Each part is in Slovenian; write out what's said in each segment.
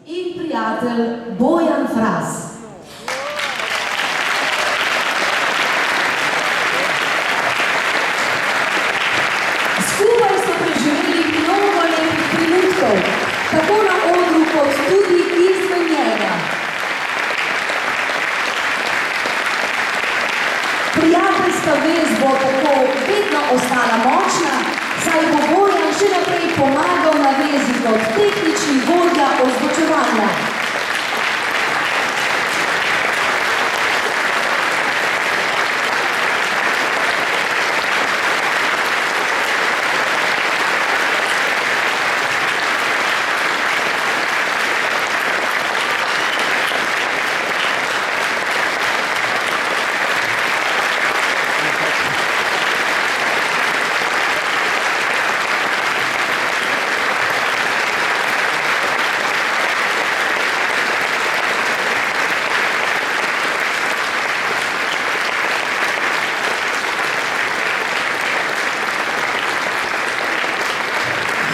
in prijatelj Bojan Fras. Skupaj so preživeli mnogo lepih trenutkov, tako na odru kot tudi izven njega. Prijateljska vez bo tako vedno ostala močna, saj bo Bojan še naprej pomagal na vezi kot tehnični vodja ozvočevanja.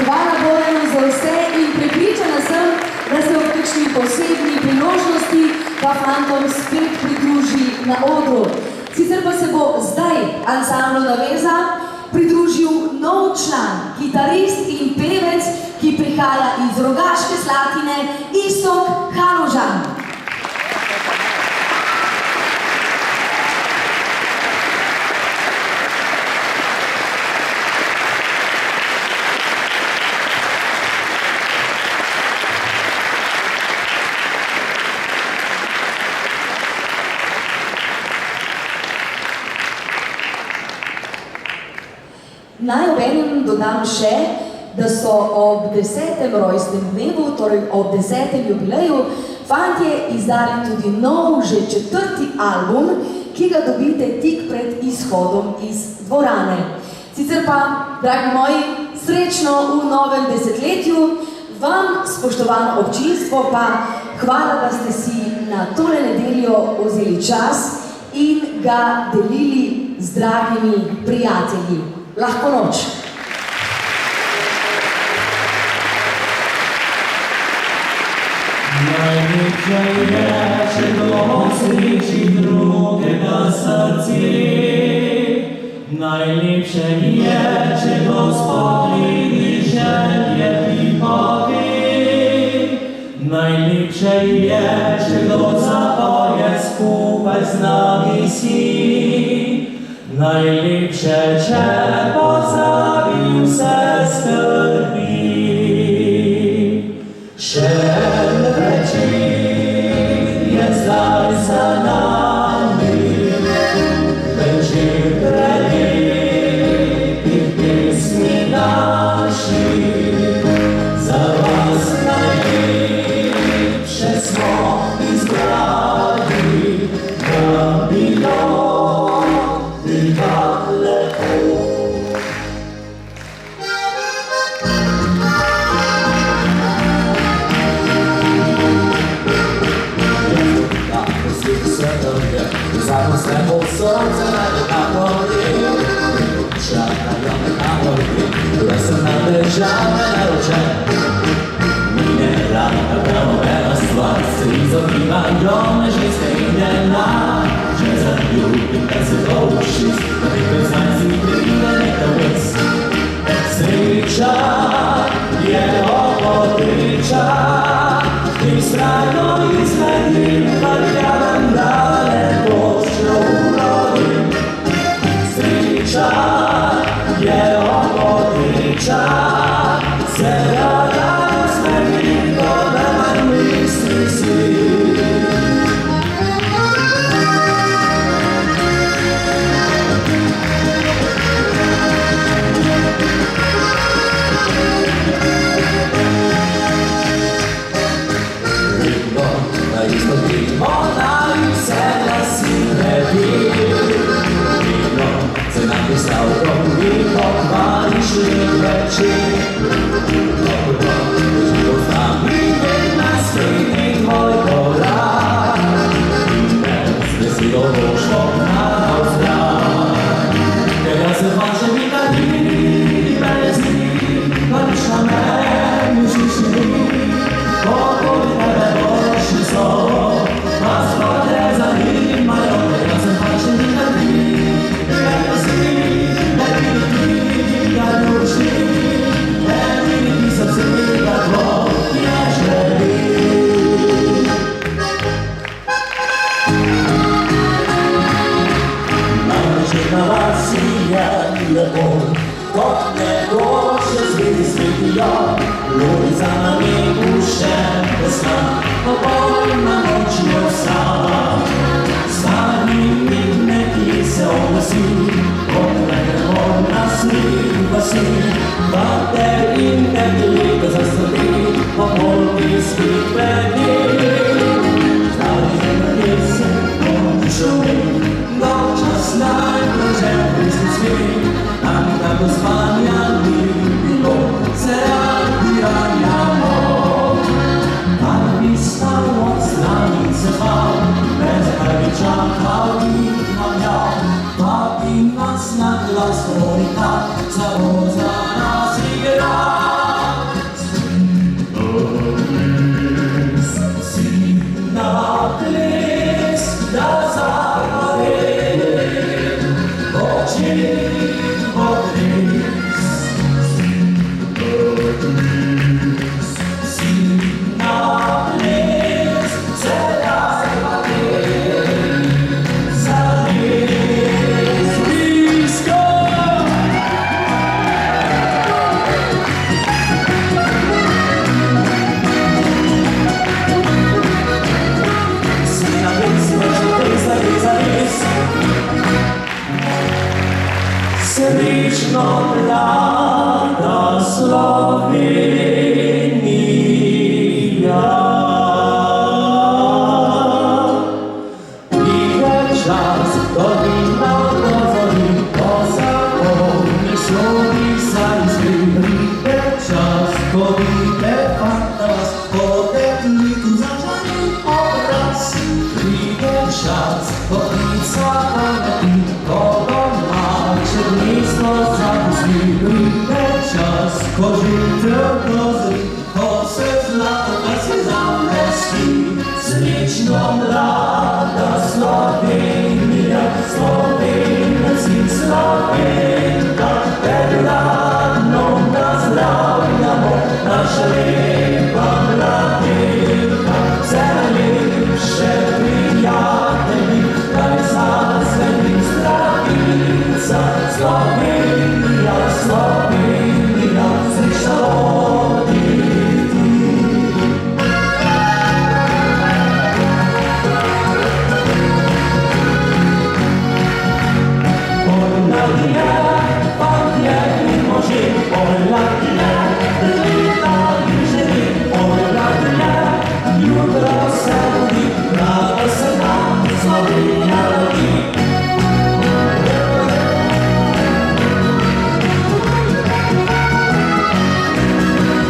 Hvala Bojanu za vse in prepričana sem, da se ob kakšni posebni priložnosti pa fantom spet pridruži na odru. Sicer pa se bo zdaj ansamblu Naveza pridružil nov član, kitarist in pevec, ki prihaja iz Rogaške Slatine, Iztok Haložan. Naj obenem dodam še, da so ob 10. rojstnem dnevu, torej ob 10. jubileju, fantje izdali tudi nov, že 4. album, ki ga dobite tik pred izhodom iz dvorane. Sicer pa, dragi moji, srečno v novem desetletju, vam, spoštovano občinstvo, pa hvala, da ste si na tole nedeljo vzeli čas in ga delili z dragimi prijatelji. Lahko noč. Najlepše je, če dosreči drugega srce. Najlepše je, če Gospodini želje pripove. Najlepše je, če kdo zapoje skupaj z nami si. Najlepše, če pozabi vse skrbi. Še en večer je zdaj za nami, večer prelepih pesmi naših. Za vas najlepše smo izbrali, da bilo Zakon se bo srce najde kamoli, čakajo me kamoli, da sem na države naročen. Mine rada premovena stvar, se izogibajo me ženske in denar. Že zaljubim, da se to uši, da nekaj znanci pride nekaj vec. Sreča je opodriča, ki strajno izgledim, pa vjadam dale pošlo urodim. Sreča je opodriča, se rada usmehnim, ko da manj misli si. Ona vsi, vate in dekleta zaslovi, pa molki skripeni. Stari zemlji se šumi, dolčas najblaženi se svi, tam tako spanja ni bilo, se radi ranjamo. Kar bi stal od strani se bal, brez kar bi čakal in namjal, pa bi nas na glas kronika samo za nas igral. Si na ples, da zahvalim, oči odris. Si na ples, se zahvalim, za res blisko. Si na ples, za res. Srečno mlada Slovenija. Pride čas, ko vina dozori, ko zapomni slovi sanjski. Pride čas, ko vide fanta vas, ko dekliku zažari obraz. Pride čas, ko ptica pameti, ko domače mesto zapusti. Pride čas, ko žitev dozori, ko se zlato kar se zamesti. Srečno mlada Slovenija, Slovenija si Slovenka, predradno nazdravljamo, naša lepa mladenka. Vse najlepše prijatelji, kaj zasebni zdravica. Slovenija, Slovenija, srečno ti. Polladine, fantje in možje, polladine, leta in ženi, polladine, jutro se budi, rado se nam Slovenija rodi.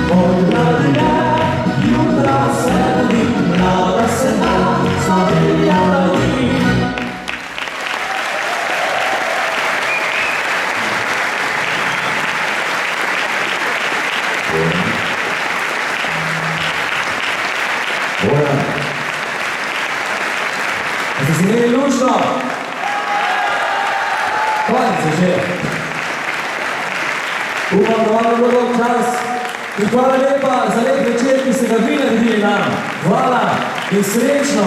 Polladine, jutro se budi, rado se nam Slovenija rodi. Bojan, a ste si imeli lučno? Konec je že. Upam, da vam je bilo dolg čas. In hvala lepa za lep večer, ki ste ga vi naredili nam. Hvala in srečno.